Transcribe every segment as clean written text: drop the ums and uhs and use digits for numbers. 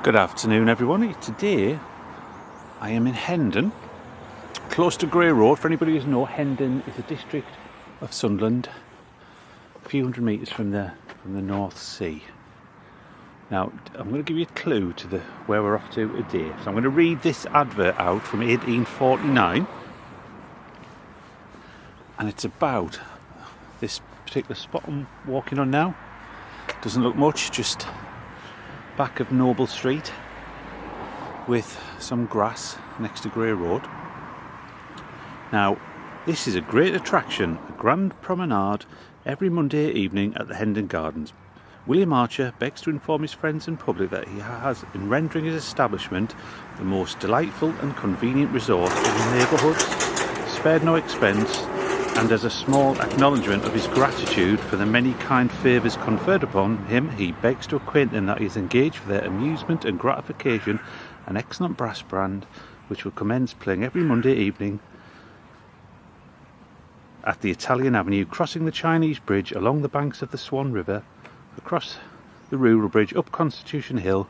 Good afternoon everyone. Today I am in Hendon, close to Grey Road. For anybody who doesn't know, Hendon is a district of Sunderland, a few hundred metres from the North Sea. Now I'm going to give you a clue to where we're off to today. So I'm going to read this advert out from 1849, and it's about this particular spot I'm walking on now. Doesn't look much, just back of Noble Street with some grass next to Grey Road. Now this is a great attraction, a grand promenade every Monday evening at the Hendon Gardens. William Archer begs to inform his friends and public that he has, in rendering his establishment the most delightful and convenient resort in the neighbourhood, spared no expense, and as a small acknowledgement of his gratitude for the many kind favours conferred upon him, he begs to acquaint them that he has engaged for their amusement and gratification an excellent brass band which will commence playing every Monday evening at the Italian Avenue, crossing the Chinese Bridge, along the banks of the Swan River, across the Rural Bridge, up Constitution Hill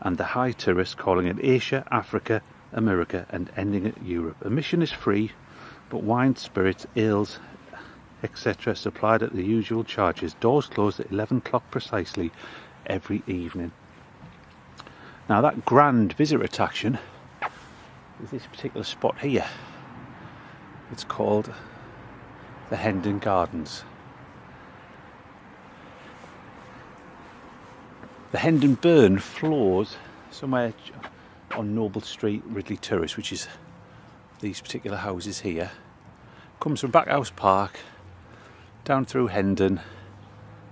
and the High Terrace, calling at Asia, Africa, America and ending at Europe. Admission is free, but wine, spirits, ales, etc. supplied at the usual charges. Doors closed at 11 o'clock precisely every evening. Now that grand visitor attraction is this particular spot here. It's called the Hendon Gardens. The Hendon Burn flows somewhere on Noble Street, Ridley Terrace, which is these particular houses here. Comes from Backhouse Park down through Hendon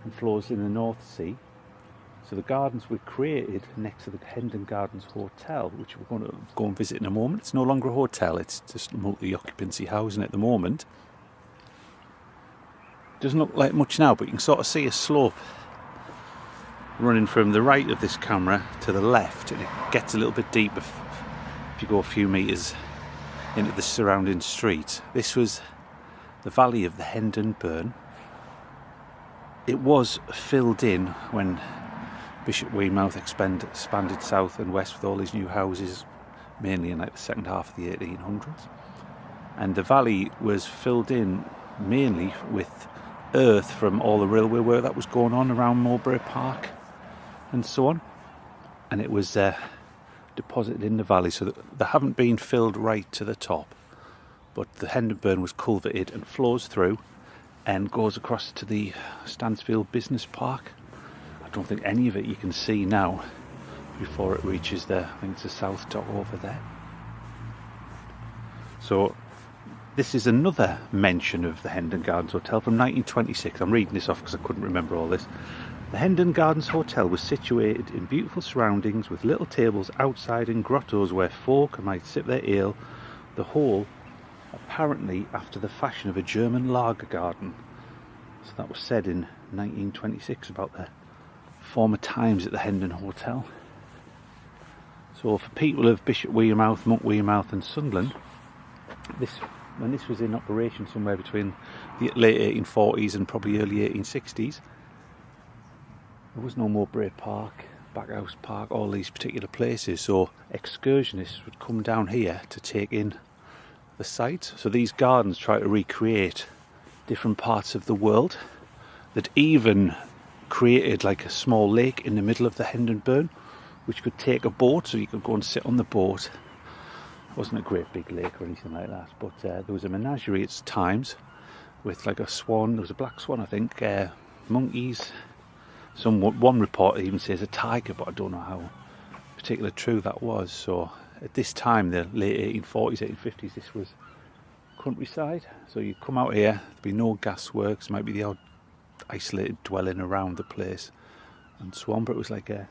and flows in the North Sea. So the gardens were created next to the Hendon Gardens Hotel, which we're going to go and visit in a moment. It's no longer a hotel, it's just multi-occupancy housing at the moment. Doesn't look like much now, but you can sort of see a slope running from the right of this camera to the left, and it gets a little bit deeper if you go a few metres into the surrounding streets. This was the valley of the Hendon Burn. It was filled in when Bishopwearmouth expanded south and west with all these new houses, mainly in like the second half of the 1800s. And the valley was filled in mainly with earth from all the railway work that was going on around Mowbray Park and so on. And it was deposited in the valley, so that they haven't been filled right to the top, but the Hendon Burn was culverted and flows through and goes across to the Stansfield Business Park. I don't think any of it you can see now before it reaches there. I think it's the south dock over there. So this is another mention of the Hendon Gardens Hotel from 1926. I'm reading this off because I couldn't remember all this. The Hendon Gardens Hotel was situated in beautiful surroundings with little tables outside and grottos where folk might sip their ale, the whole apparently after the fashion of a German lager garden. So that was said in 1926 about the former times at the Hendon Hotel. So for people of Bishopwearmouth, Monkwearmouth and Sunderland, when this was in operation somewhere between the late 1840s and probably early 1860s, there was no Mowbray Park, Backhouse Park, all these particular places, so excursionists would come down here to take in the sights. So these gardens try to recreate different parts of the world. That even created like a small lake in the middle of the Hendon Burn, which could take a boat, so you could go and sit on the boat. It wasn't a great big lake or anything like that, but there was a menagerie at times with like a swan. There was a black swan, I think, monkeys. One report even says a tiger, but I don't know how particular true that was. So at this time, the late 1840s, 1850s, this was countryside. So you come out here, there'd be no gasworks, might be the odd isolated dwelling around the place and so on, but it was like a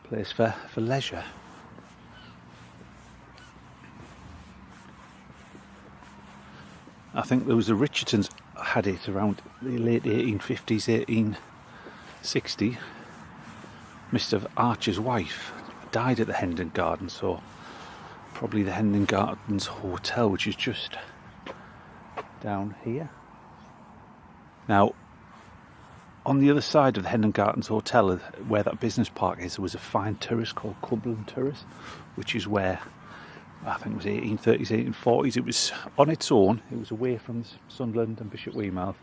place for leisure. I think there was a Richardson's had it around the late 1850s, 1860. Mr. Archer's wife died at the Hendon Gardens, so probably the Hendon Gardens Hotel, which is just down here. Now on the other side of the Hendon Gardens Hotel, where that business park is, there was a fine terrace called Cumberland Terrace, which is where, I think it was 1830s, 1840s, it was on its own. It was away from Sunderland and Bishopwearmouth,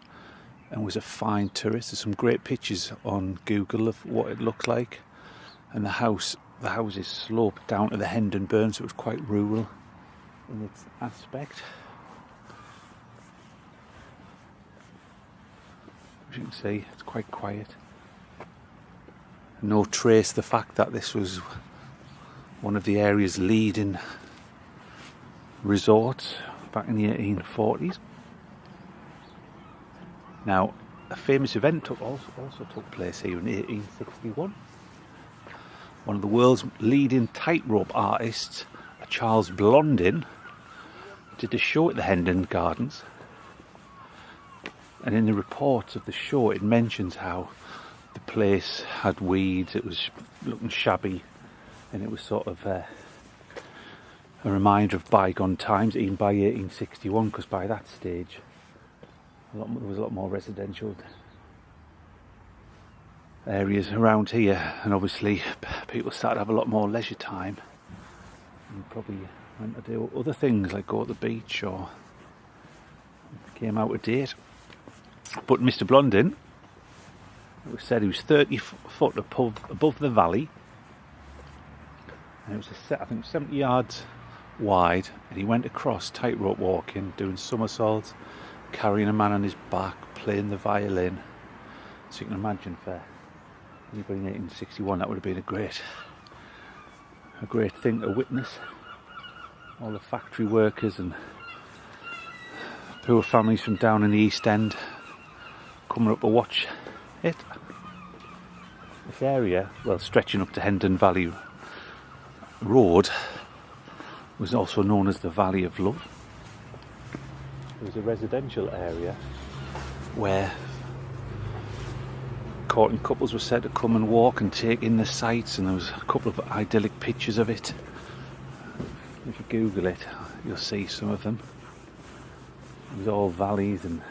and was a fine terrace. There's some great pictures on Google of what it looked like. And the houses slope down to the Hendon Burn, so it was quite rural in its aspect. As you can see, it's quite quiet. No trace of the fact that this was one of the area's leading resorts back in the 1840s. Now, a famous event also took place here in 1861. One of the world's leading tightrope artists, Charles Blondin, did a show at the Hendon Gardens. And in the reports of the show, it mentions how the place had weeds, it was looking shabby, and it was sort of a reminder of bygone times, even by 1861, because by that stage there was a lot more residential areas around here, and obviously people started to have a lot more leisure time and probably went to do other things like go to the beach or came out of date. But Mr. Blondin, it was said he was 30 foot above the valley, and it was I think 70 yards wide, and he went across tightrope walking, doing somersaults, carrying a man on his back, playing the violin. So you can imagine for anybody in 1861 that would have been a great thing to witness. All the factory workers and poor families from down in the East End coming up to watch it. This area, well, stretching up to Hendon Valley Road, was also known as the Valley of Love. It was a residential area where courting couples were said to come and walk and take in the sights, and there was a couple of idyllic pictures of it. If you Google it, you'll see some of them. It was all valleys and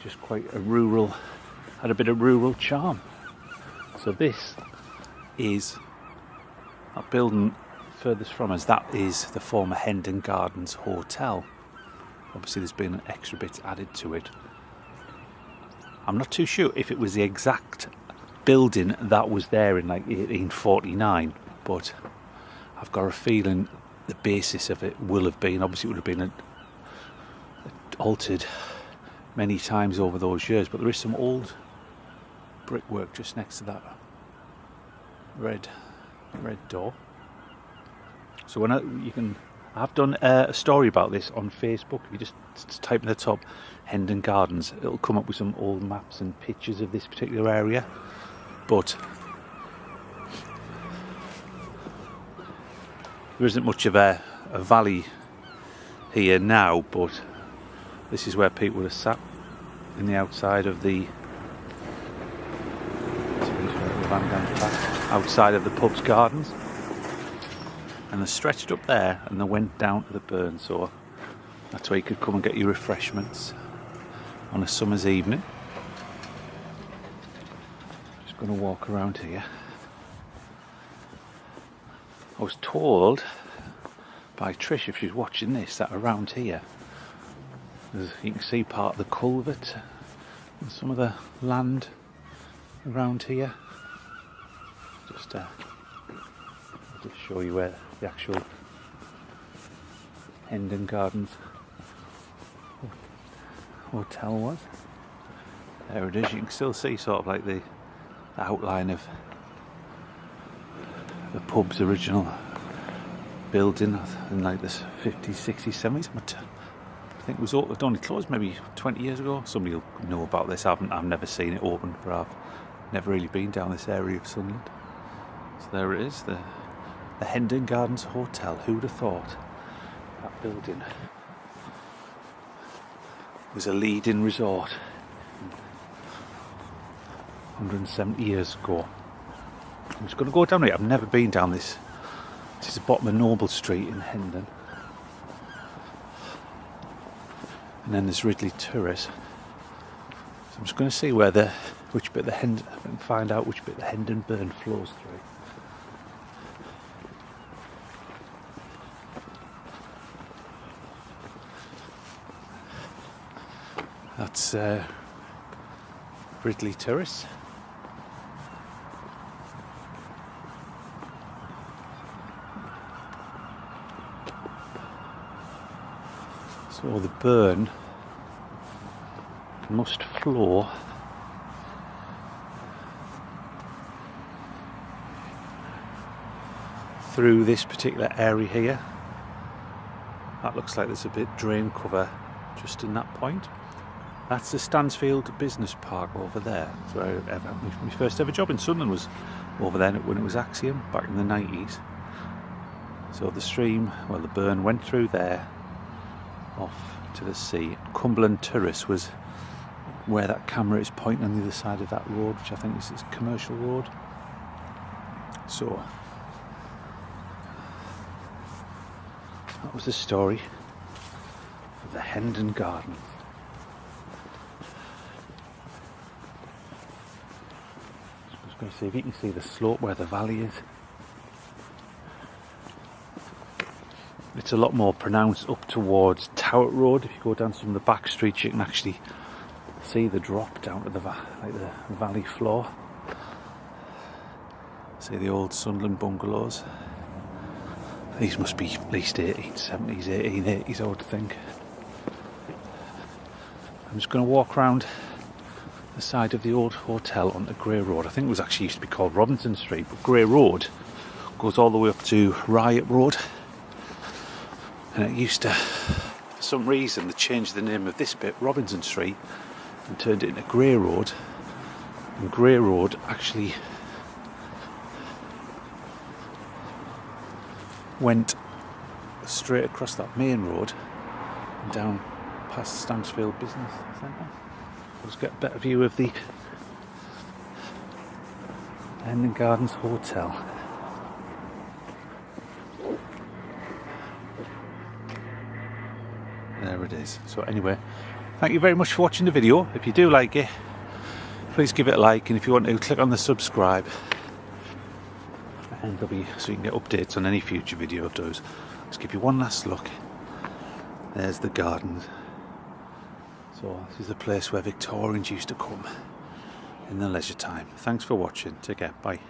just quite a rural, had a bit of rural charm. So this is a building furthest from us. That is the former Hendon Gardens Hotel. Obviously there's been extra bits added to it. I'm not too sure if it was the exact building that was there in like 1849, but I've got a feeling the basis of it will have been, obviously it would have been altered many times over those years, but there is some old brickwork just next to that red door. So I've done a story about this on Facebook. If you just type in the top Hendon Gardens, it'll come up with some old maps and pictures of this particular area. But there isn't much of a valley here now, but this is where people are sat in the outside of the pub's gardens, and they stretched up there and they went down to the burn, so that's where you could come and get your refreshments on a summer's evening. Just going to walk around here. I was told by Trish, if she's watching this, that around here you can see part of the culvert and some of the land around here. Just show you where the actual Hendon Gardens Hotel was. There it is. You can still see sort of like the outline of the pub's original building in like the 50s, 60s, 70s. I think it was only closed maybe 20 years ago. Somebody will know about this. I've never seen it open, but I've never really been down this area of Sunderland. So there it is, the Hendon Gardens Hotel. Who would have thought that building was a leading resort 170 years ago. I'm just going to go down here. I've never been down this. This is the bottom of Noble Street in Hendon. and then there's Ridley Terrace. So I'm just going to see which bit the Hendon, and find out which bit the Hendon Burn flows through. That's Ridley Terrace. So the burn must flow through this particular area here. That looks like there's a bit drain cover just in that point. That's the Stansfield Business Park over there. So my first ever job in Sunderland was over there when it was Axiom back in the 90s. So the stream, well, the burn went through there off to the sea. Cumberland Terrace was where that camera is pointing on the other side of that road, which I think is a commercial road. So that was the story of the Hendon Gardens. I'm just going to see if you can see the slope where the valley is. It's a lot more pronounced up towards Towett Road. If you go down some of the back streets, you can actually see the drop down to the valley floor. See the old Sunderland bungalows. These must be at least 1870s, 1880s, I would think. I'm just going to walk around the side of the old hotel onto Grey Road. I think it was actually used to be called Robinson Street, but Grey Road goes all the way up to Riot Road. And it used to, for some reason, they changed the name of this bit, Robinson Street, and turned it into Grey Road. And Grey Road actually went straight across that main road and down past Stansfield Business Centre. Let's get a better view of the Hendon Gardens Hotel. There it is. So anyway, thank you very much for watching the video. If you do like it, please give it a like, and if you want to, click on the subscribe, and there'll be, so you can get updates on any future video of those. Just give you one last look. There's the gardens. So this is a place where Victorians used to come in their leisure time. Thanks for watching. Take care. Bye.